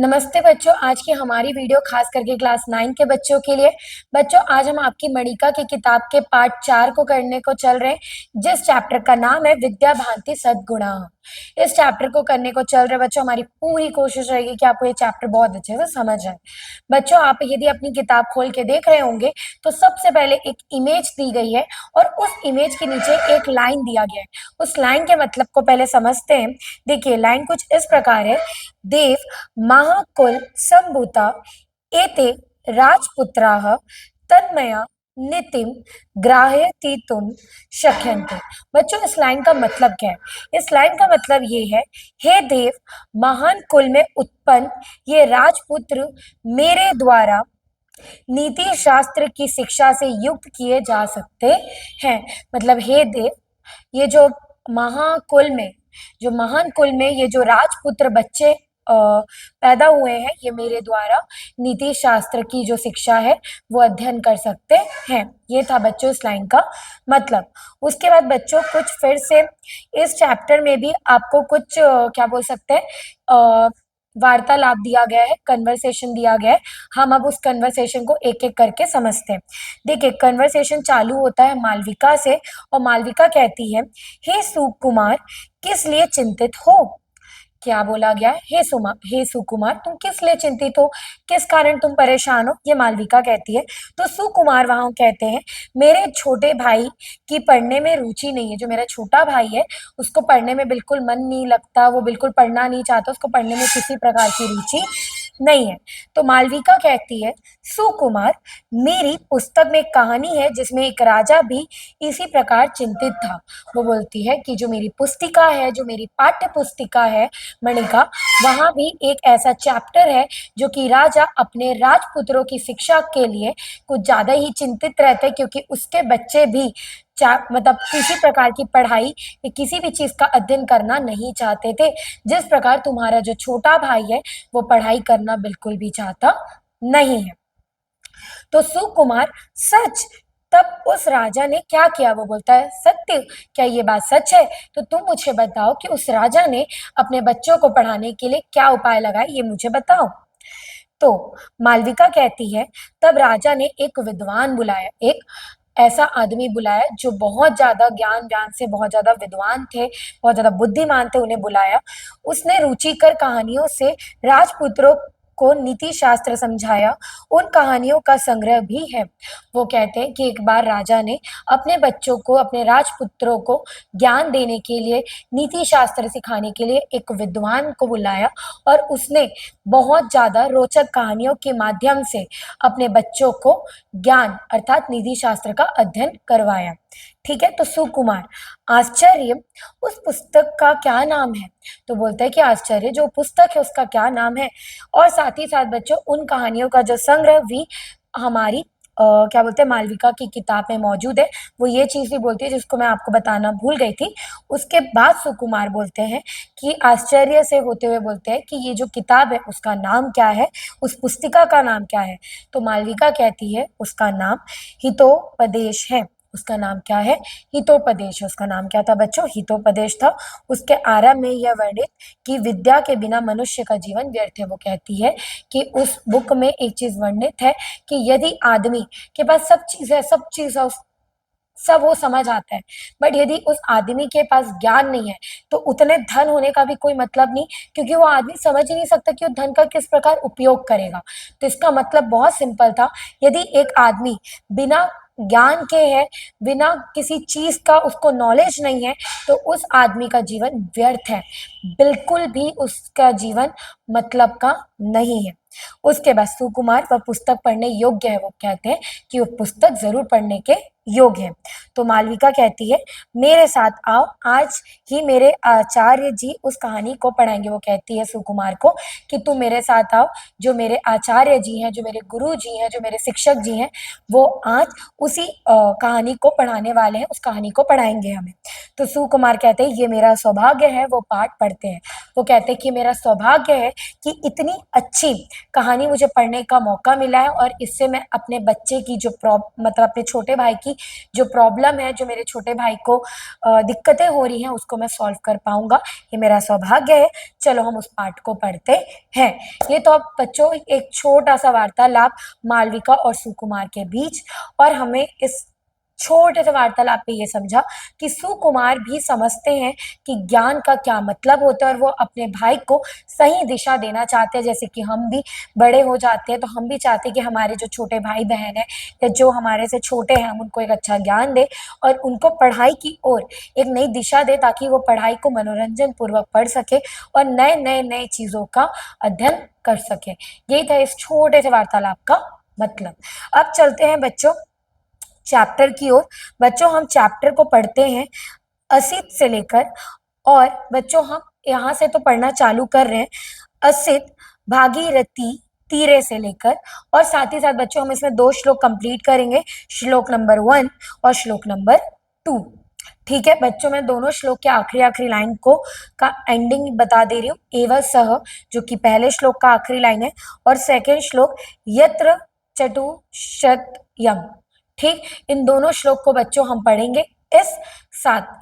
नमस्ते बच्चों, आज की हमारी वीडियो खास करके क्लास 9 के बच्चों के लिए। बच्चों, आज हम आपकी मणिका की किताब के पार्ट 4 को करने को चल रहे हैं, जिस चैप्टर का नाम है विद्या भांति सद्गुणा। इस चैप्टर को करने को चल रहे बच्चों, हमारी पूरी कोशिश रहेगी कि आपको ये चैप्टर बहुत अच्छे से समझ आए। बच्चों, आप यदि अपनी किताब खोल के देख रहे होंगे तो सबसे पहले एक इमेज दी गई है और उस इमेज के नीचे एक लाइन दिया गया है। उस लाइन के मतलब को पहले समझते हैं। देखिए, लाइन कुछ इस प्रकार है। देव महाकुल संभूता एते राजपुत्राः तन्मया नितिम ग्राहयतीतुम शक्यन्ते। बच्चों, इस लाइन का मतलब क्या है? इस लाइन का मतलब ये है, हे देव, महान कुल में उत्पन्न ये राजपुत्र मेरे द्वारा नीति शास्त्र की शिक्षा से युक्त किए जा सकते हैं। मतलब हे देव, ये जो महाकुल में जो महान कुल में ये जो राजपुत्र बच्चे पैदा हुए हैं, ये मेरे द्वारा नीति शास्त्र की जो शिक्षा है वो अध्ययन कर सकते हैं। ये था बच्चों इस लाइन का मतलब। उसके बाद बच्चों, कुछ फिर से इस चैप्टर में भी आपको कुछ क्या बोल सकते हैं, वार्तालाप दिया गया है, कन्वर्सेशन दिया गया है। हम अब उस कन्वर्सेशन को एक एक करके समझते हैं। देखिए, कन्वर्सेशन चालू होता है मालविका से और मालविका कहती है, हे सुकुमार, किस लिए चिंतित हो? क्या बोला गया? हे सुकुमार, तुम किस लिए चिंतित हो? किस कारण तुम परेशान हो? ये मालविका कहती है। तो सुकुमार वहां कहते हैं, मेरे छोटे भाई की पढ़ने में रुचि नहीं है। जो मेरा छोटा भाई है उसको पढ़ने में बिल्कुल मन नहीं लगता, वो बिल्कुल पढ़ना नहीं चाहता, उसको पढ़ने में किसी प्रकार की रुचि नहीं है। तो मालविका कहती है, सुकुमार, मेरी पुस्तक में एक कहानी है जिसमें एक राजा भी इसी प्रकार चिंतित था। वो बोलती है कि जो मेरी पुस्तिका है, जो मेरी पाठ्य पुस्तिका है मणिका, वहां भी एक ऐसा चैप्टर है जो कि राजा अपने राजपुत्रों की शिक्षा के लिए कुछ ज्यादा ही चिंतित रहते हैं, क्योंकि उसके बच्चे भी मतलब किसी प्रकार की पढ़ाई या किसी भी चीज का अध्ययन करना नहीं चाहते थे, जिस प्रकार तुम्हारा जो छोटा भाई है वो पढ़ाई करना बिल्कुल भी चाहता नहीं है। तो सुकुमार, सच? तब उस राजा ने क्या किया? वो बोलता है, सत्य? क्या ये बात सच है? तो तुम मुझे बताओ कि उस राजा ने अपने बच्चों को पढ़ाने के लिए क्या उपाय लगाए, ये मुझे बताओ। तो मालविका कहती है, तब राजा ने एक विद्वान बुलाया, एक ऐसा आदमी बुलाया जो बहुत ज्यादा ज्ञान ज्ञान से बहुत ज्यादा विद्वान थे, बहुत ज्यादा बुद्धिमान थे, उन्हें बुलाया। उसने रुचिकर कहानियों से राजपुत्रों को नीति शास्त्र समझाया। उन कहानियों का संग्रह भी है। वो कहते हैं कि एक बार राजा ने अपने बच्चों को, अपने राजपुत्रों को ज्ञान देने के लिए, नीति शास्त्र सिखाने के लिए एक विद्वान को बुलाया और उसने बहुत ज्यादा रोचक कहानियों के माध्यम से अपने बच्चों को ज्ञान अर्थात नीति शास्त्र का अध्ययन करवाया। ठीक है। तो सुकुमार, आश्चर्य, उस पुस्तक का क्या नाम है? तो बोलता है कि आश्चर्य जो पुस्तक है उसका क्या नाम है, और साथ ही साथ बच्चों उन कहानियों का जो संग्रह भी हमारी क्या बोलते हैं मालविका की किताब में मौजूद है। वो ये चीज भी बोलती है जिसको मैं आपको बताना भूल गई थी। उसके बाद सुकुमार बोलते हैं कि आश्चर्य से होते हुए बोलते हैं कि ये जो किताब है उसका नाम क्या है, उस पुस्तिका का नाम क्या है? तो मालविका कहती है उसका नाम हितोपदेश है। उसका नाम क्या है? हितोपदेश। उसका नाम क्या था बच्चों? हितोपदेश था। उसके आरंभ में यह वर्णित कि विद्या के बिना मनुष्य का जीवन व्यर्थ है। वो कहती है कि उस बुक में एक चीज वर्णित है कि यदि आदमी के पास सब चीज है, सब वो समझ आता है, बट यदि उस आदमी के पास ज्ञान नहीं है तो उतने धन होने का भी कोई मतलब नहीं, क्योंकि वो आदमी समझ ही नहीं सकता कि वो धन का किस प्रकार उपयोग करेगा। तो इसका मतलब बहुत सिंपल था, यदि एक आदमी बिना ज्ञान के है, बिना किसी चीज का उसको नॉलेज नहीं है, तो उस आदमी का जीवन व्यर्थ है, बिल्कुल भी उसका जीवन मतलब का नहीं है। उसके बाद सुकुमार, वह पुस्तक पढ़ने योग्य है। वो कहते हैं कि वो पुस्तक जरूर पढ़ने के योग्य है। तो मालविका कहती है, मेरे साथ आओ, आज ही मेरे आचार्य जी उस कहानी को पढ़ाएंगे। वो कहती है सुकुमार को कि तुम मेरे साथ आओ, जो मेरे आचार्य जी हैं, जो मेरे गुरु जी हैं, जो मेरे शिक्षक जी हैं, वो आज उसी कहानी को पढ़ाने वाले हैं, उस कहानी को पढ़ाएंगे हमें। तो सुकुमार कहते हैं, ये मेरा सौभाग्य है। वो पाठ पढ़ते हैं। वो कहते हैं कि मेरा सौभाग्य है कि इतनी अच्छी कहानी मुझे पढ़ने का मौका मिला है और इससे मैं अपने बच्चे की जो मतलब अपने छोटे भाई की जो प्रॉब्लम है, जो मेरे छोटे भाई को दिक्कतें हो रही हैं, उसको मैं सॉल्व कर पाऊंगा। ये मेरा सौभाग्य है। चलो हम उस पाठ को पढ़ते हैं। ये तो अब बच्चों एक छोटा सा वार्तालाप मालविका और सुकुमार के बीच, और हमें इस छोटे से वार्तालाप पे ये समझा कि सुकुमार भी समझते हैं कि ज्ञान का क्या मतलब होता है और वो अपने भाई को सही दिशा देना चाहते हैं। जैसे कि हम भी बड़े हो जाते हैं तो हम भी चाहते हैं कि हमारे जो छोटे भाई बहन है या जो हमारे से छोटे हैं, हम उनको एक अच्छा ज्ञान दे और उनको पढ़ाई की ओर एक नई दिशा दे, ताकि वो पढ़ाई को मनोरंजन पूर्वक पढ़ सके और नए नए नए चीजों का अध्ययन कर सके। यही था इस छोटे से वार्तालाप का मतलब। अब चलते हैं बच्चों चैप्टर की ओर। बच्चों हम चैप्टर को पढ़ते हैं असित से लेकर, और बच्चों हम यहाँ से तो पढ़ना चालू कर रहे हैं असित भागीरथी तीरे से लेकर, और साथ ही साथ बच्चों हम इसमें 2 श्लोक कंप्लीट करेंगे, श्लोक नंबर 1 और श्लोक नंबर 2। ठीक है बच्चों, मैं दोनों श्लोक के आखिरी आखिरी लाइन को का एंडिंग बता दे रही हूँ। एव सह जो कि पहले श्लोक का आखिरी लाइन है, और सेकेंड श्लोक यत्र चतुष्शतयम्। ठीक, इन दोनों श्लोक को बच्चों हम पढ़ेंगे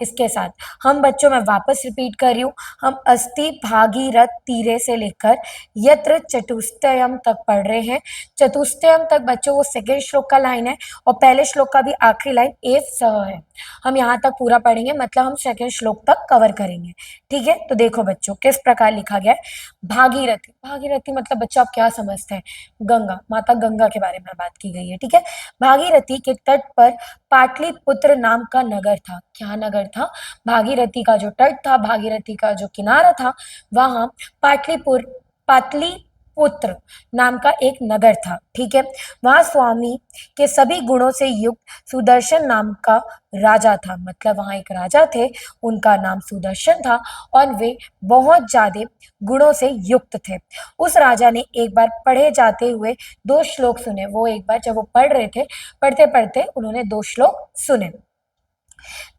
इसके साथ हम बच्चों मैं वापस रिपीट कर रही हूँ, हम अस्ति भागीरथ तीरे से लेकर यत्र चतुष्टयम तक पढ़ रहे हैं। चतुष्टयम तक बच्चों वो सेकेंड श्लोक का लाइन है और पहले श्लोक का भी आखिरी लाइन एव सह है। हम यहाँ तक पूरा पढ़ेंगे, मतलब हम सेकेंड श्लोक तक कवर करेंगे। ठीक है, तो देखो बच्चों किस प्रकार लिखा गया है। भागीरथी, भागीरथी मतलब बच्चों आप क्या समझते हैं? गंगा, माता गंगा के बारे में बात की गई है। ठीक है, भागीरथी के तट पर पाटलिपुत्र नाम का नगर था। क्या नगर था? भागीरथी का जो तट था, भागीरथी का जो किनारा था, वहां पाटलिपुत्र नाम का एक नगर था। ठीक है, वहां स्वामी के सभी गुणों से युक्त सुदर्शन नाम का राजा था। मतलब वहां एक राजा थे, उनका नाम सुदर्शन था और वे बहुत ज्यादा गुणों से युक्त थे। उस राजा ने एक बार पढ़े जाते हुए 2 श्लोक सुने। वो एक बार जब वो पढ़ रहे थे, पढ़ते पढ़ते उन्होंने 2 श्लोक सुने।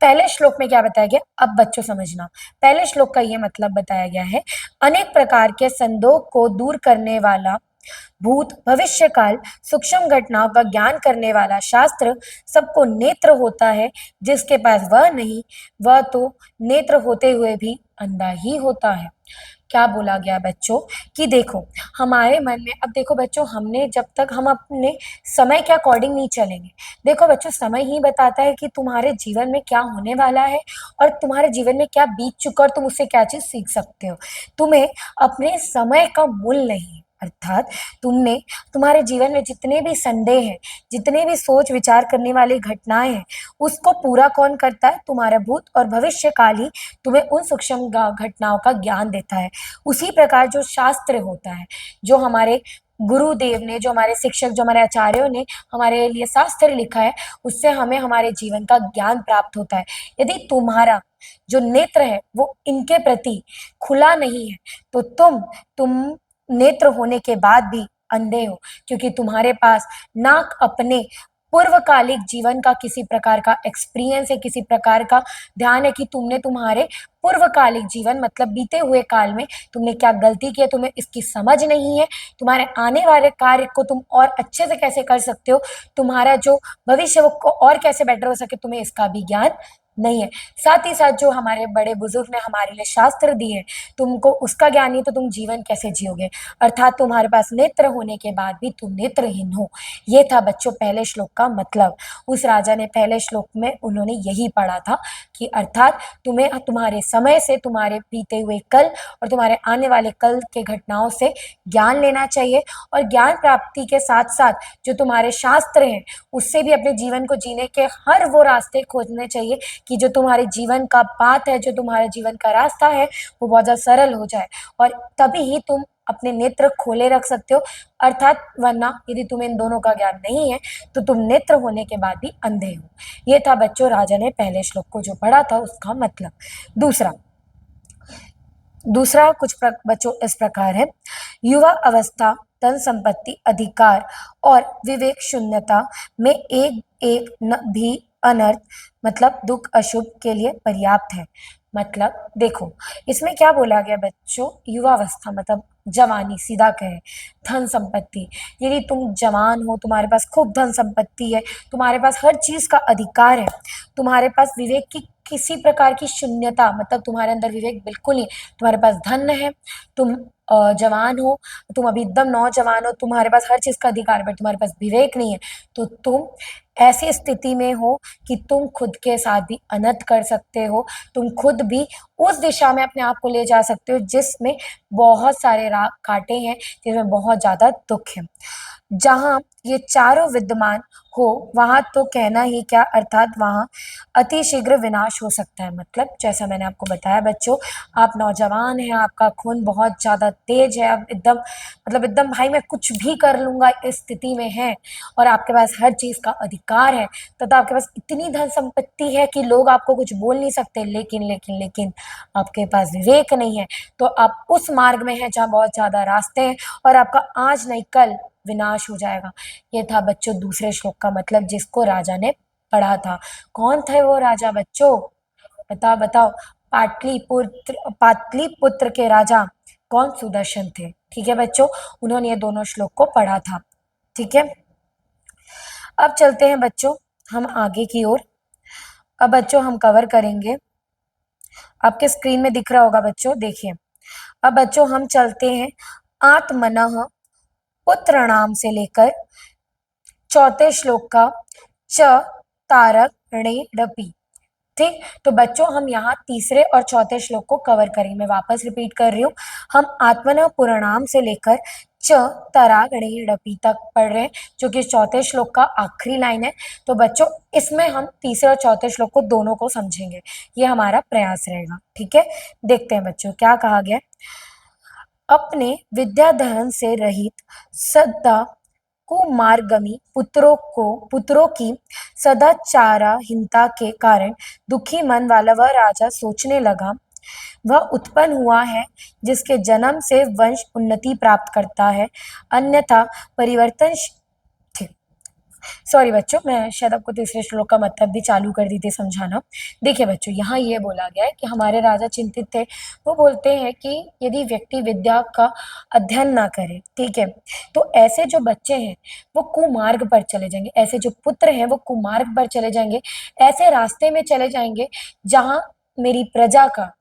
पहले श्लोक में क्या बताया गया, अब बच्चों समझना। पहले श्लोक का ये मतलब बताया गया है, अनेक प्रकार के संदेह को दूर करने वाला, भूत भविष्य काल सूक्ष्म घटनाओं का ज्ञान करने वाला शास्त्र सबको नेत्र होता है। जिसके पास वह नहीं, वह तो नेत्र होते हुए भी अंधा ही होता है। क्या बोला गया बच्चों कि देखो हमारे मन में, अब देखो बच्चों, हमने जब तक हम अपने समय के अकॉर्डिंग नहीं चलेंगे। देखो बच्चों, समय ही बताता है कि तुम्हारे जीवन में क्या होने वाला है और तुम्हारे जीवन में क्या बीत चुका और तुम उससे क्या चीज सीख सकते हो। तुम्हें अपने समय का मूल्य नहीं, अर्थात तुमने तुम्हारे जीवन में जितने भी संदेह हैं, जितने भी सोच विचार करने वाली घटनाएं हैं, उसको पूरा कौन करता है? तुम्हारा भूत और भविष्य काल ही तुम्हें उन सूक्ष्म घटनाओं का ज्ञान देता है। उसी प्रकार जो शास्त्र होता है, जो हमारे गुरुदेव ने, जो हमारे शिक्षक, जो हमारे आचार्यों ने हमारे लिए शास्त्र लिखा है, उससे हमें हमारे जीवन का ज्ञान प्राप्त होता है। यदि तुम्हारा जो नेत्र है वो इनके प्रति खुला नहीं है, तो तुम नेत्र होने के बाद भी अंधे हो, क्योंकि तुम्हारे पास ना अपने पूर्वकालिक जीवन का किसी प्रकार का एक्सपीरियंस है, किसी प्रकार का ध्यान है कि तुमने तुम्हारे पूर्वकालिक जीवन मतलब बीते हुए काल में तुमने क्या गलती की है, तुम्हें इसकी समझ नहीं है। तुम्हारे आने वाले कार्य को तुम और अच्छे से कैसे कर सकते हो, तुम्हारा जो भविष्य को और कैसे बेटर हो सके, तुम्हें इसका भी ज्ञान नहीं है। साथ ही साथ जो हमारे बड़े बुजुर्ग ने हमारे लिए शास्त्र दिए हैं, तुमको उसका ज्ञान नहीं तो तुम जीवन कैसे जियोगे? अर्थात तुम्हारे पास नेत्र होने के बाद भी तुम नेत्रहीन हो। ये था बच्चों पहले श्लोक का मतलब। उस राजा ने पहले श्लोक में उन्होंने यही पढ़ा था कि अर्थात तुम्हें तुम्हारे समय से, तुम्हारे बीते हुए कल और तुम्हारे आने वाले कल के घटनाओं से ज्ञान लेना चाहिए, और ज्ञान प्राप्ति के साथ साथ जो तुम्हारे शास्त्र हैं उससे भी अपने जीवन को जीने के हर वो रास्ते खोजने चाहिए कि जो तुम्हारे जीवन का पाथ है, जो तुम्हारे जीवन का रास्ता है, वो बहुत ज़्यादा सरल हो जाए, और तभी ही तुम अपने नेत्र खोले रख सकते हो। अर्थात वरना यदि तुम्हें इन दोनों का ज्ञान नहीं है तो तुम नेत्र होने के बाद भी अंधे हो। ये था बच्चों राजा ने पहले श्लोक को जो पढ़ा था उसका मतलब। दूसरा कुछ बच्चों इस प्रकार है, युवा अवस्था धन संपत्ति अधिकार और विवेक शून्यता में एक एक भी अनर्थ मतलब दुख अशुभ के लिए पर्याप्त है। मतलब देखो इसमें क्या बोला गया बच्चों, युवावस्था मतलब जवानी, सीधा कहे धन संपत्ति। यदि तुम जवान हो, तुम्हारे पास खूब धन संपत्ति है, तुम्हारे पास हर चीज का अधिकार है, तुम्हारे पास विवेक की किसी प्रकार की शून्यता, मतलब तुम्हारे अंदर विवेक बिल्कुल नहीं, तुम्हारे पास धन है, तुम जवान हो, तुम अभी एकदम नौजवान हो, तुम्हारे पास हर चीज का अधिकार है, बट तुम्हारे पास विवेक नहीं है, तो तुम ऐसी स्थिति में हो कि तुम खुद के साथ भी अनर्थ कर सकते हो, तुम खुद भी उस दिशा में अपने आप को ले जा सकते हो जिसमें बहुत सारे कांटे हैं, जिसमें बहुत ज्यादा दुख है। जहां ये चारों विद्यमान हो वहां तो कहना ही क्या, अर्थात वहां अति शीघ्र विनाश हो सकता है। मतलब जैसा मैंने आपको बताया बच्चों, आप नौजवान हैं, आपका खून बहुत ज्यादा तेज है, आप एकदम मतलब एकदम भाई मैं कुछ भी कर लूंगा इस स्थिति में है, और आपके पास हर चीज का अधिकार है, तथा आपके पास इतनी धन संपत्ति है कि लोग आपको कुछ बोल नहीं सकते, लेकिन आपके पास विवेक नहीं है, तो आप उस मार्ग में हैं जहाँ बहुत ज्यादा रास्ते हैं, और आपका आज नहीं कल विनाश हो जाएगा। ये था बच्चों दूसरे श्लोक का मतलब, जिसको राजा ने पढ़ा था। कौन थे वो राजा बच्चों? बताओ बताओ। पाटलिपुत्र के राजा कौन? सुदर्शन थे। ठीक है बच्चों, उन्होंने ये दोनों श्लोक को पढ़ा था। ठीक है, अब चलते हैं बच्चों हम आगे की ओर। अब बच्चों हम कवर करेंगे, आपके स्क्रीन में दिख रहा होगा बच्चों, देखिए। अब बच्चों हम चलते हैं आत्मनः पुत्रणाम से लेकर चौथे श्लोक का च तारक णे रपि। ठीक, तो बच्चों हम यहाँ तीसरे और चौथे श्लोक को कवर करेंगे। मैं वापस रिपीट कर रही हूँ, हम आत्मना पुराणाम से लेकर च तरागणे रपि तक पढ़ रहे हैं, जो कि चौथे श्लोक का आखिरी लाइन है। तो बच्चों इसमें हम तीसरे और चौथे श्लोक को दोनों को समझेंगे, ये हमारा प्रयास रहेगा। ठीक है, देखते हैं बच्चों क्या कहा गया। अपने विद्याधन से रहित सदा कुमार्गमी पुत्रों की सदाचारहीनता के कारण दुखी मन वाला वह राजा सोचने लगा, वह उत्पन्न हुआ है जिसके जन्म से वंश उन्नति प्राप्त करता है, अन्यथा परिवर्तन। सॉरी बच्चों, मैं शायद आपको तीसरे श्लोक का मतलब भी चालू कर दी थी समझाना। देखिए बच्चों, यहाँ ये बोला गया है कि हमारे राजा चिंतित थे। वो बोलते हैं कि यदि व्यक्ति विद्या का अध्ययन ना करे, ठीक है, तो ऐसे जो बच्चे हैं वो कुमार्ग पर चले जाएंगे, ऐसे जो पुत्र हैं वो कुमार्ग पर चले जाएंगे, ऐसे रास्ते में चले जाएंगे जहाँ मेरी प्रजा का,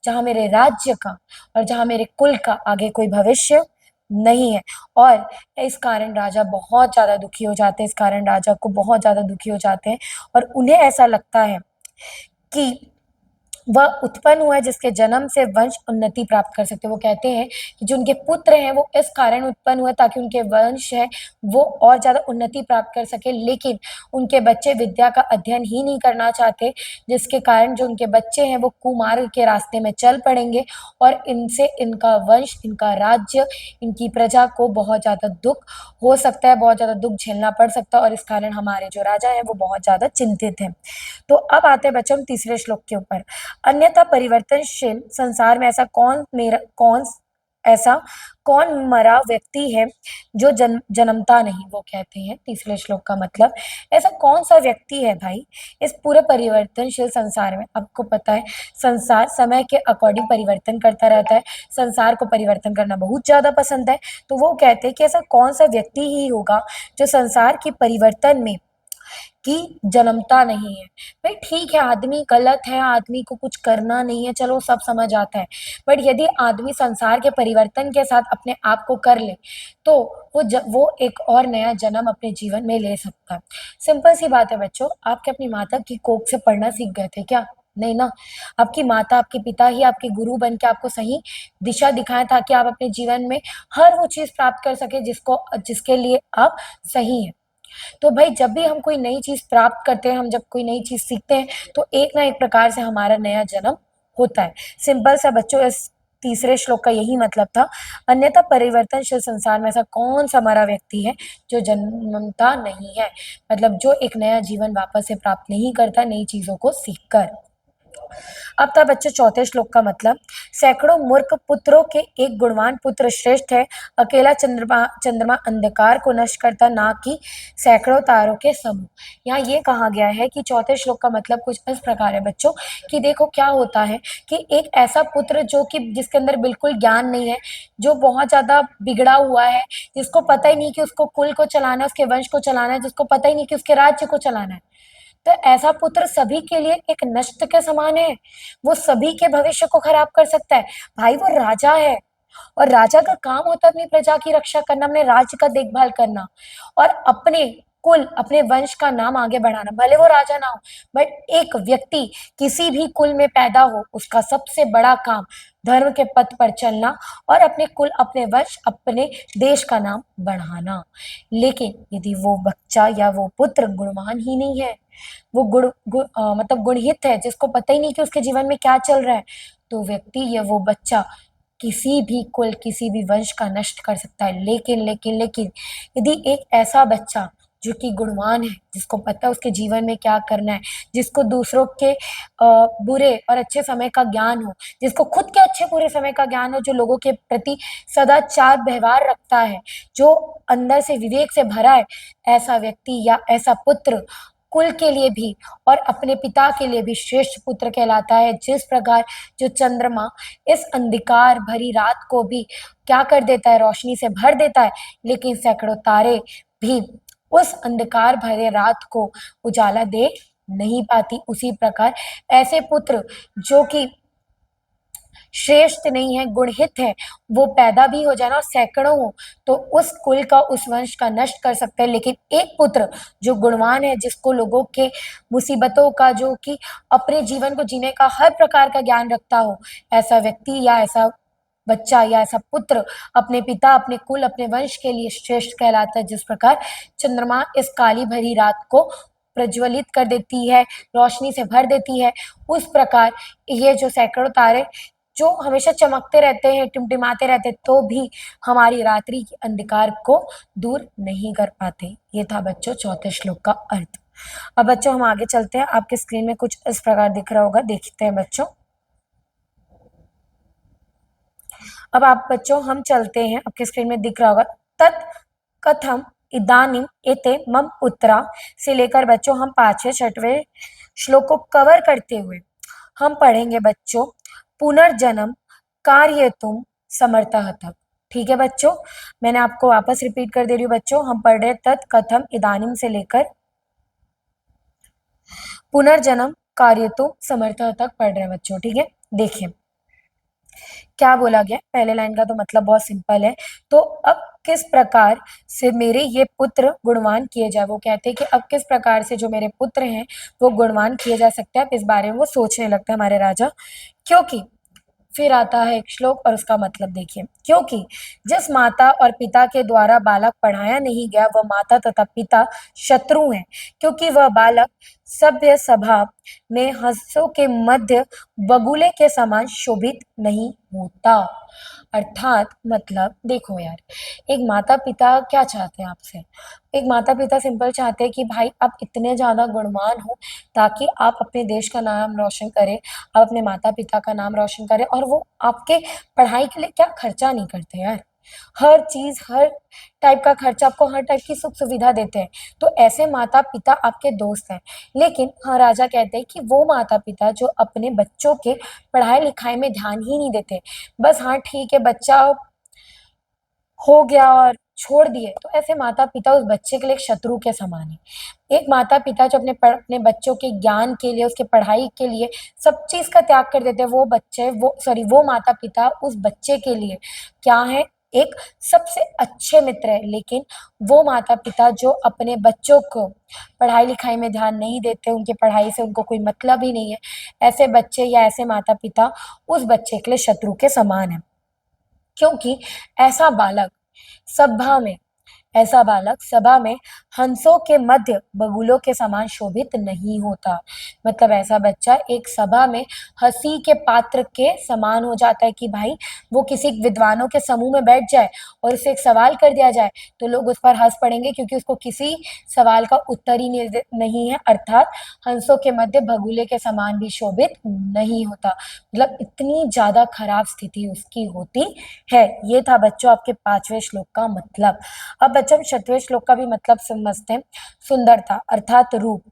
जहाँ मेरे राज्य का और जहाँ मेरे कुल का आगे कोई भविष्य नहीं है। और इस कारण राजा बहुत ज्यादा दुखी हो जाते हैं, इस कारण राजा को बहुत ज्यादा दुखी हो जाते हैं, और उन्हें ऐसा लगता है कि वह उत्पन्न हुआ है जिसके जन्म से वंश उन्नति प्राप्त कर सकते हैं। वो कहते हैं कि जो उनके पुत्र हैं वो इस कारण उत्पन्न हुए ताकि उनके वंश है वो और ज्यादा उन्नति प्राप्त कर सके, लेकिन उनके बच्चे विद्या का अध्ययन ही नहीं करना चाहते, जिसके कारण जो उनके बच्चे हैं वो कुमार्ग के रास्ते में चल पड़ेंगे, और इनसे इनका वंश, इनका राज्य, इनकी प्रजा को बहुत ज्यादा दुख हो सकता है, बहुत ज्यादा दुख झेलना पड़ सकता है, और इस कारण हमारे जो राजा है वो बहुत ज्यादा चिंतित है। तो अब आते हैं बच्चों हम तीसरे श्लोक के ऊपर। अन्यथा परिवर्तनशील संसार में ऐसा कौन मरा व्यक्ति है जो जन्मता नहीं। वो कहते हैं तीसरे श्लोक का मतलब, ऐसा कौन सा व्यक्ति है भाई इस पूरे परिवर्तनशील संसार में। आपको पता है संसार समय के अकॉर्डिंग परिवर्तन करता रहता है, संसार को परिवर्तन करना बहुत ज्यादा पसंद है। तो वो कहते हैं कि ऐसा कौन सा व्यक्ति ही होगा जो संसार के परिवर्तन में कि जन्मता नहीं है। भाई ठीक है, आदमी गलत है, आदमी को कुछ करना नहीं है, चलो सब समझ आता है, बट यदि आदमी संसार के परिवर्तन के साथ अपने आप को कर ले तो वो एक और नया जन्म अपने जीवन में ले सकता है। सिंपल सी बात है बच्चों, आप क्या अपनी माता की कोख से पढ़ना सीख गए थे क्या? नहीं ना। आपकी माता, आपके पिता ही आपके गुरु बन के आपको सही दिशा दिखाए ताकि आप अपने जीवन में हर वो चीज प्राप्त कर सके जिसके लिए आप सही हैं। तो भाई जब भी हम कोई नई चीज प्राप्त करते हैं, हम जब कोई नई चीज सीखते हैं, तो एक ना एक प्रकार से हमारा नया जन्म होता है। सिंपल सा बच्चों इस तीसरे श्लोक का यही मतलब था। अन्यथा परिवर्तनशील संसार में ऐसा कौन सा मरा व्यक्ति है जो जन्मता नहीं है, मतलब जो एक नया जीवन वापस से प्राप्त नहीं करता नई चीजों को सीखकर। अब था बच्चों चौथे श्लोक का मतलब, सैकड़ों मूर्ख पुत्रों के एक गुणवान पुत्र श्रेष्ठ है, अकेला चंद्रमा चंद्रमा अंधकार को नष्ट करता, ना कि सैकड़ों तारों के समूह। यहाँ ये कहा गया है कि चौथे श्लोक का मतलब कुछ इस प्रकार है बच्चों कि देखो क्या होता है कि एक ऐसा पुत्र जो कि जिसके अंदर बिल्कुल ज्ञान नहीं है, जो बहुत ज्यादा बिगड़ा हुआ है, जिसको पता ही नहीं कि उसको कुल को चलाना है, उसके वंश को चलाना है, जिसको पता ही नहीं कि उसके राज्य को चलाना है, तो ऐसा पुत्र सभी के लिए एक नष्ट के समान है। वो सभी के भविष्य को खराब कर सकता है। भाई वो राजा है और राजा का काम होता है अपनी प्रजा की रक्षा करना, अपने राज्य का देखभाल करना और अपने कुल अपने वंश का नाम आगे बढ़ाना। भले वो राजा ना हो, बट एक व्यक्ति किसी भी कुल में पैदा हो, उसका सबसे बड़ा काम धर्म के पथ पर चलना और अपने कुल अपने वंश अपने देश का नाम बढ़ाना। लेकिन यदि वो बच्चा या वो पुत्र गुणवान ही नहीं है, वो मतलब गुणहित है, जिसको पता ही नहीं कि उसके जीवन में क्या चल रहा है, तो व्यक्ति या वो बच्चा किसी भी कुल किसी भी वंश का नष्ट कर सकता है। लेकिन यदि एक ऐसा बच्चा जो कि गुणवान है, जिसको पता है उसके जीवन में क्या करना है, जिसको दूसरों के बुरे और अच्छे समय का ज्ञान हो, जिसको खुद के अच्छे बुरे समय का ज्ञान हो, जो लोगों के प्रति सदाचार व्यवहार रखता है, जो अंदर से विवेक से भरा है, ऐसा व्यक्ति या ऐसा पुत्र कुल के लिए भी और अपने पिता के लिए भी श्रेष्ठ पुत्र कहलाता है। जिस प्रकार जो चंद्रमा इस अंधकार भरी रात को भी क्या कर देता है, रोशनी से भर देता है, लेकिन सैकड़ों तारे भी उस अंधकार भरे रात को उजाला दे नहीं पाती, उसी प्रकार ऐसे पुत्र जो कि श्रेष्ठ नहीं है, गुणहित है, वो पैदा भी हो जाए ना और सैकड़ों हो, तो उस कुल का उस वंश का नष्ट कर सकते हैं। लेकिन एक पुत्र जो गुणवान है, जिसको लोगों के मुसीबतों का, जो कि अपने जीवन को जीने का हर प्रकार का ज्ञान रखता हो, ऐसा व्यक्ति या ऐसा बच्चा या ऐसा पुत्र अपने पिता अपने कुल अपने वंश के लिए श्रेष्ठ कहलाता है। जिस प्रकार चंद्रमा इस काली भरी रात को प्रज्वलित कर देती है, रोशनी से भर देती है, उस प्रकार ये जो सैकड़ों तारे जो हमेशा चमकते रहते हैं, टिमटिमाते रहते हैं, तो भी हमारी रात्रि के अंधकार को दूर नहीं कर पाते। ये था बच्चों चौथे श्लोक का अर्थ। अब बच्चों हम आगे चलते हैं। आपके स्क्रीन में कुछ इस प्रकार दिख रहा होगा, देखते हैं बच्चों। अब आप बच्चों हम चलते हैं, आपके स्क्रीन में दिख रहा होगा, तत् कथम इदानीम एते मम पुत्रा से लेकर बच्चों हम 5वें 6वें श्लोक को कवर करते हुए हम पढ़ेंगे बच्चों पुनर्जन्म कार्य तुम समर्थः तक। ठीक है बच्चों, मैंने आपको वापस रिपीट कर दे रही हूँ बच्चों। हम पढ़ रहे तत् कथम इदानीम से लेकर पुनर्जन्म कार्य तुम समर्थः तक पढ़ रहे हैं बच्चों। ठीक है, देखिए क्या बोला गया। पहले लाइन का तो मतलब बहुत सिंपल है। तो अब किस प्रकार से मेरे ये पुत्र गुणवान किए जाए, वो कहते हैं कि अब किस प्रकार से जो मेरे पुत्र हैं वो गुणवान किए जा सकते हैं, अब इस बारे में वो सोचने लगते हैं हमारे राजा। क्योंकि फिर आता है एक श्लोक और उसका मतलब देखिए, क्योंकि जिस माता और पिता के द्वारा बालक पढ़ाया नहीं गया, वह माता तथा पिता शत्रु हैं, क्योंकि वह बालक सभ्य सभा में हंसों के मध्य बगुले के समान शोभित नहीं होता। अर्थात मतलब देखो यार, एक माता पिता क्या चाहते हैं आपसे? एक माता पिता सिंपल चाहते हैं कि भाई आप इतने ज्यादा गुणवान हो ताकि आप अपने देश का नाम रोशन करें, आप अपने माता पिता का नाम रोशन करें, और वो आपके पढ़ाई के लिए क्या खर्चा नहीं करते यार, हर चीज हर टाइप का खर्चा आपको, हर टाइप की सुख सुविधा देते हैं। तो ऐसे माता पिता आपके दोस्त हैं। लेकिन हाँ, राजा कहते हैं कि वो माता पिता जो अपने बच्चों के पढ़ाई लिखाई में ध्यान ही नहीं देते, बस हाँ ठीक है बच्चा हो गया और छोड़ दिए, तो ऐसे माता पिता उस बच्चे के लिए एक शत्रु के समान है। एक माता पिता जो अपने बच्चों के ज्ञान के लिए, उसके पढ़ाई के लिए सब चीज का त्याग कर देते हैं, वो माता पिता उस बच्चे के लिए क्या है, एक सबसे अच्छे मित्र है। लेकिन वो माता पिता जो अपने बच्चों को पढ़ाई लिखाई में ध्यान नहीं देते, उनके पढ़ाई से उनको कोई मतलब ही नहीं है, ऐसे बच्चे या ऐसे माता पिता उस बच्चे के लिए शत्रु के समान है। क्योंकि ऐसा बालक सभा में ऐसा बालक सभा में हंसों के मध्य बगुलों के समान शोभित नहीं होता। मतलब ऐसा बच्चा एक सभा में हंसी के पात्र के समान हो जाता है कि भाई वो किसी विद्वानों के समूह में बैठ जाए और उसे एक सवाल कर दिया जाए तो लोग उस पर हंस पड़ेंगे, क्योंकि उसको किसी सवाल का उत्तर ही नहीं है। अर्थात हंसों के मध्य बगुले के समान भी शोभित नहीं होता। मतलब इतनी ज्यादा खराब स्थिति उसकी होती है। ये था बच्चों आपके 5वें श्लोक का मतलब। अब बच्चों हम 6वें श्लोक का भी मतलब समझते हैं। सुंदरता अर्थात रूप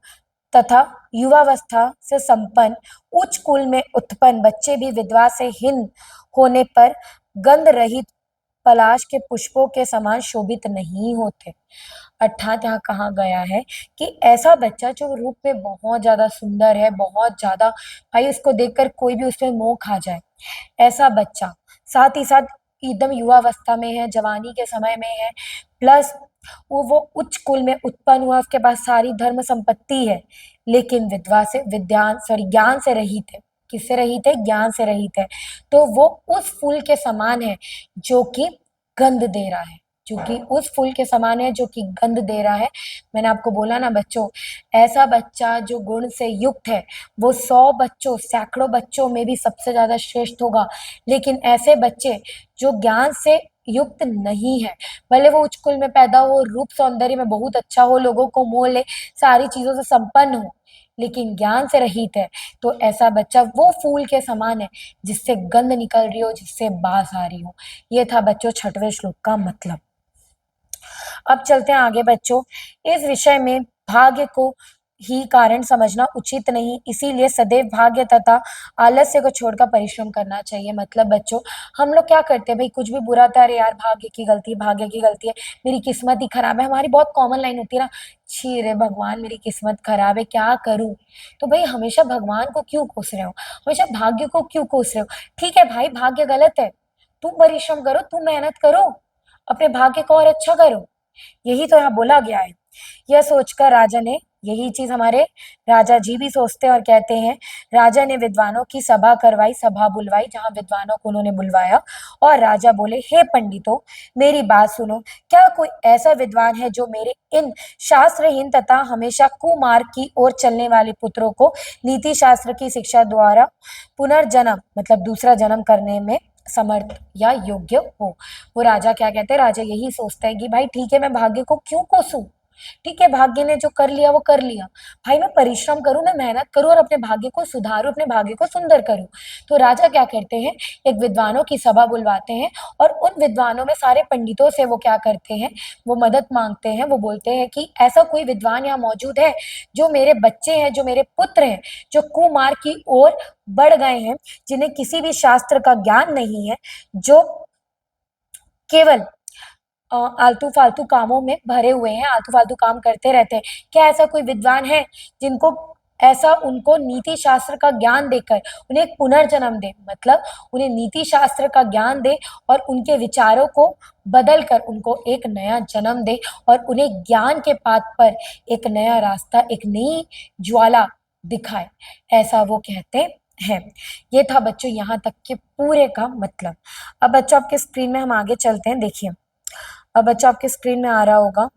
तथा युवावस्था से संपन्न उच्च कुल में उत्पन्न बच्चे भी विधवा से हीन होने पर गंध रहित पलाश के पुष्पों के समान शोभित नहीं होते। अर्थात यहाँ कहा गया है कि ऐसा बच्चा जो रूप में बहुत ज्यादा सुंदर है, बहुत ज्यादा भाई उसको देखकर कोई भी उसमें मोह खा जाए, ऐसा बच्चा साथ ही साथ एकदम युवावस्था में है, जवानी के समय में है, प्लस वो उच्च कुल में उत्पन्न हुआ, उसके पास सारी धर्म संपत्ति है, लेकिन विधवा से ज्ञान से रहित है। किससे रहित है? ज्ञान से रहित है। तो वो उस फूल के समान है जो कि गंध दे रहा है, जो कि उस फूल के समान है जो कि गंध दे रहा है। मैंने आपको बोला ना बच्चों, ऐसा बच्चा जो गुण से युक्त है वो 100 बच्चों, सैकड़ों बच्चों में भी सबसे ज्यादा श्रेष्ठ होगा। लेकिन ऐसे बच्चे जो ज्ञान से युक्त नहीं है, भले वो उच्च कुल में पैदा हो, रूप सौंदर्य में बहुत अच्छा हो, लोगों को मोह ले, सारी चीजों से संपन्न हो, लेकिन ज्ञान से रहित है, तो ऐसा बच्चा वो फूल के समान है जिससे गंध निकल रही हो, जिससे बास आ रही हो। ये था बच्चों 6वें श्लोक का मतलब। अब चलते हैं आगे बच्चों। इस विषय में भाग्य को ही कारण समझना उचित नहीं, इसीलिए सदैव भाग्य तथा आलस्य को छोड़कर परिश्रम करना चाहिए। मतलब बच्चों हम लोग क्या करते हैं भाई, कुछ भी बुरा था, अरे यार भाग्य की गलती है, भाग्य की गलती है, मेरी किस्मत ही खराब है। हमारी बहुत कॉमन लाइन होती है ना, छी रे भगवान मेरी किस्मत खराब है, क्या करूं। तो भाई हमेशा भगवान को क्यों कोस रहे हो, हमेशा भाग्य को क्यों कोस रहे हो? ठीक है भाई, भाग्य गलत है, तुम परिश्रम करो, तुम मेहनत करो, अपने भाग्य को और अच्छा करो। यही तो यहाँ बोला गया है। यह सोचकर राजा ने, यही चीज हमारे राजा जी भी सोचते हैं और कहते हैं। राजा ने विद्वानों की सभा करवाई, सभा बुलवाई, जहां विद्वानों को उन्होंने बुलवाया और राजा बोले, हे पंडितों मेरी बात सुनो, क्या कोई ऐसा विद्वान है जो मेरे इन शास्त्रहीन तथा हमेशा कुमार्ग की ओर चलने वाले पुत्रों को नीति शास्त्र की शिक्षा द्वारा पुनर्जन्म मतलब दूसरा जन्म करने में समर्थ या योग्य हो? वो राजा क्या कहते हैं, राजा यही सोचता है कि भाई ठीक है, मैं भाग्य को क्यों कोसूं, ठीक है भाग्य ने जो कर लिया वो कर लिया, भाई मैं परिश्रम करूं, मैं मेहनत करूं और अपने भाग्य को सुधारूं, अपने भाग्य को सुंदर करूं। तो राजा क्या करते हैं, एक विद्वानों की सभा बुलवाते हैं और उन विद्वानों में सारे पंडितों से वो क्या करते हैं, वो मदद मांगते हैं। वो बोलते हैं कि ऐसा कोई विद्वान यहाँ मौजूद है जो मेरे बच्चे हैं, जो मेरे पुत्र हैं, जो कुमार्ग की ओर बढ़ गए हैं, जिन्हें किसी भी शास्त्र का ज्ञान नहीं है, जो केवल आलतू फालतू कामों में भरे हुए हैं, आलतू फालतू काम करते रहते हैं। क्या ऐसा कोई विद्वान है जिनको ऐसा उनको नीति शास्त्र का ज्ञान देकर उन्हें एक पुनर्जन्म दे, मतलब उन्हें नीति शास्त्र का ज्ञान दे और उनके विचारों को बदल कर उनको एक नया जन्म दे और उन्हें ज्ञान के पाथ पर एक नया रास्ता, एक नई ज्वाला दिखाए, ऐसा वो कहते हैं। ये था बच्चों यहाँ तक के पूरे का मतलब। अब बच्चों आपके स्क्रीन में हम आगे चलते हैं, देखिए अब बच्चों आपके स्क्रीन में आ रहा होगा,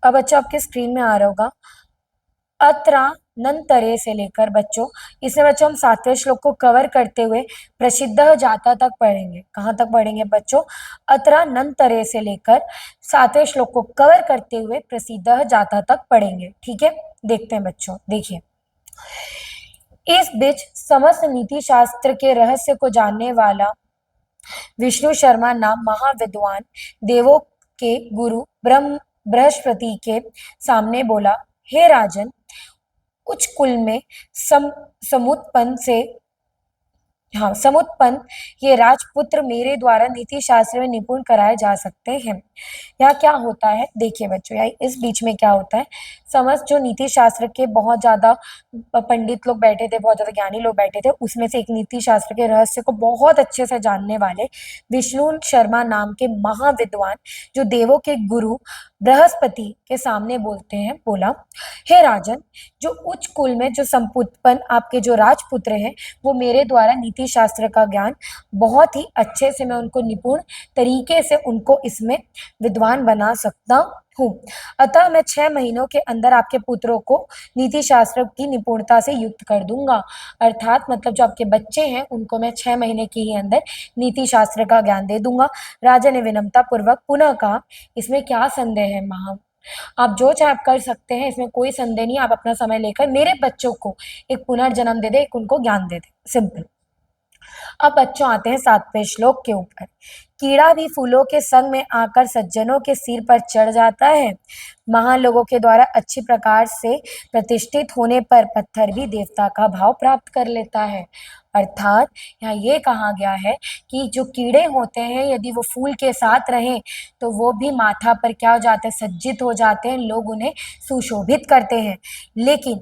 अब बच्चों आपके स्क्रीन में आ रहा होगा अत्रानंतरे से लेकर बच्चों, इसमें बच्चों हम 7वें श्लोक को कवर करते हुए प्रसिद्ध जाता तक पढ़ेंगे। कहाँ तक पढ़ेंगे बच्चों? अत्रानंतरे से लेकर 7वें श्लोक को कवर करते हुए प्रसिद्ध जाता तक पढ़ेंगे। ठीक है, देखते हैं बच्चों, देखिए इस बीच समस्त नीति शास्त्र के रहस्य को जानने वाला विष्णु शर्मा नाम महाविद्वान देवों के गुरु ब्रह्म बृहस्पति के सामने बोला, हे राजन, उच्च कुल में समुत्पन्न से समुत्पन्न ये राजपुत्र मेरे द्वारा नीति शास्त्र में निपुण कराए जा सकते हैं। यहाँ क्या होता है देखिए बच्चों, यहाँ इस बीच में क्या होता है, समस्त जो नीति शास्त्र के बहुत ज्यादा पंडित लोग बैठे थे, बहुत ज्यादा ज्ञानी लोग बैठे थे, उसमें से एक नीति शास्त्र के रहस्य को बहुत अच्छे से जानने वाले विष्णु शर्मा नाम के महाविद्वान जो देवों के गुरु बृहस्पति के सामने बोलते हैं, बोला, हे राजन, जो उच्च कुल में जो संपुत्पन्न आपके जो राजपुत्र हैं वो मेरे द्वारा नीति नीति शास्त्र का ज्ञान बहुत ही अच्छे से मैं उनको निपुण तरीके से उनको इसमें विद्वान बना सकता हूँ। अतः मैं 6 महीनों के अंदर आपके पुत्रों को नीति शास्त्र की निपुणता से युक्त कर दूंगा। अर्थात मतलब जो आपके बच्चे हैं उनको मैं 6 महीने के ही अंदर नीति शास्त्र का ज्ञान दे दूंगा। राजा ने विनम्रता पूर्वक पुनः कहा, इसमें क्या संदेह है महा, आप जो चाहे आप कर सकते हैं, इसमें कोई संदेह नहीं। आप अपना समय लेकर मेरे बच्चों को एक पुनर्जन्म दे दे, एक उनको ज्ञान दे दे, सिंपल। अब बच्चों आते हैं 7वें श्लोक के ऊपर। कीड़ा भी फूलों के संग में आकर सज्जनों के सिर पर चढ़ जाता है। महान लोगों के द्वारा अच्छी प्रकार से प्रतिष्ठित होने पर पत्थर भी देवता का भाव प्राप्त कर लेता है। अर्थात यहाँ ये कहा गया है कि जो कीड़े होते हैं यदि वो फूल के साथ रहें तो वो भी माथा पर क्या हो जाते हैं, सज्जित हो जाते हैं, लोग उन्हें सुशोभित करते हैं। लेकिन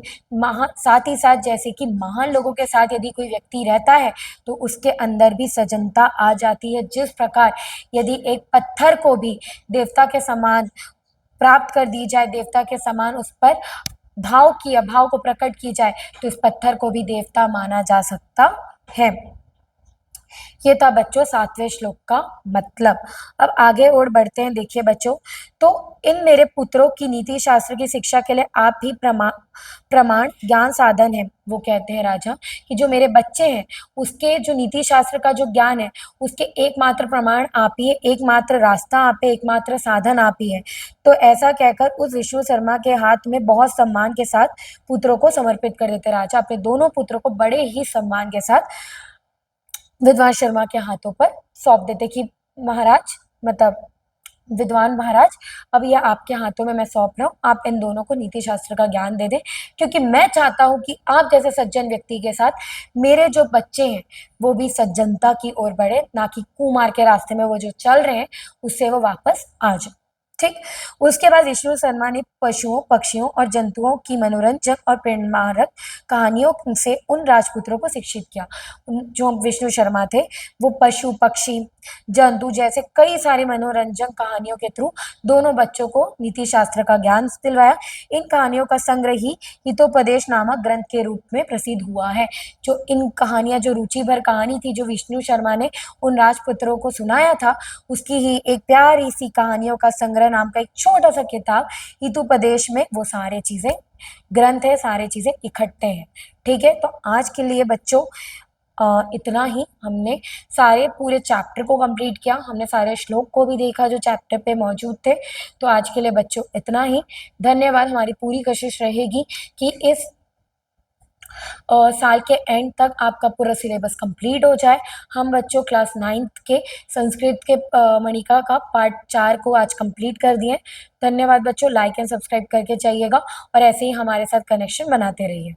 साथ ही साथ जैसे कि महान लोगों के साथ यदि कोई व्यक्ति रहता है तो उसके अंदर भी सजनता आ जाती है। जिस प्रकार यदि एक पत्थर को भी देवता के समान प्राप्त कर दी जाए, देवता के समान उस पर भाव को प्रकट की जाए तो इस पत्थर को भी देवता माना जा सकता है। ये था बच्चों 7वें श्लोक का मतलब। अब आगे और बढ़ते हैं। देखिए बच्चों, तो इन मेरे पुत्रों की नीति शास्त्र की शिक्षा के लिए आप ही प्रमाण ज्ञान साधन है। वो कहते हैं राजा कि जो मेरे बच्चे हैं उसके जो नीति शास्त्र का जो ज्ञान है उसके एकमात्र प्रमाण आप ही है, एकमात्र रास्ता आप है, एकमात्र साधन आप ही है। तो ऐसा कहकर उस विष्णु शर्मा के हाथ में बहुत सम्मान के साथ पुत्रों को समर्पित कर देते राजा। अपने दोनों पुत्रों को बड़े ही सम्मान के साथ विद्वान शर्मा के हाथों पर सौंप देते कि महाराज, मतलब विद्वान महाराज, अब यह आपके हाथों में मैं सौंप रहा हूँ, आप इन दोनों को नीति शास्त्र का ज्ञान दे दें, क्योंकि मैं चाहता हूँ कि आप जैसे सज्जन व्यक्ति के साथ मेरे जो बच्चे हैं वो भी सज्जनता की ओर बढ़े, ना कि कुमार के रास्ते में वो जो चल रहे हैं उससे वो वापस आ जाए। ठीक। उसके बाद विष्णु शर्मा ने पशुओं, पक्षियों और जंतुओं की मनोरंजक और प्रेरणादायक कहानियों से उन राजपुत्रों को शिक्षित किया। जो विष्णु शर्मा थे वो पशु, पक्षी, जंतु जैसे कई सारी मनोरंजक कहानियों के थ्रू दोनों बच्चों को नीति शास्त्र का ज्ञान दिलवाया। इन कहानियों का संग्रह ही हितोपदेश नामक ग्रंथ के रूप में प्रसिद्ध हुआ है। जो इन कहानियां, जो रुचि भर कहानी थी जो विष्णु शर्मा ने उन राजपुत्रों को सुनाया था, उसकी ही एक प्यारी सी कहानियों का संग्रह नाम का एक छोटा सा किताब हितोपदेश में वो सारे चीजें ग्रंथ है, सारे चीजें इकट्ठे हैं। ठीक है, तो आज के लिए बच्चों इतना ही। हमने सारे पूरे चैप्टर को कंप्लीट किया, हमने सारे श्लोक को भी देखा जो चैप्टर पे मौजूद थे। तो आज के लिए बच्चों इतना ही। धन्यवाद। हमारी पूरी कोशिश रहेगी कि इस साल के एंड तक आपका पूरा सिलेबस कंप्लीट हो जाए। हम बच्चों क्लास 9th के संस्कृत के मणिका का पार्ट 4 को आज कंप्लीट कर दिए। धन्यवाद बच्चों। लाइक एंड सब्सक्राइब करके जाइएगा और ऐसे ही हमारे साथ कनेक्शन बनाते रहिए।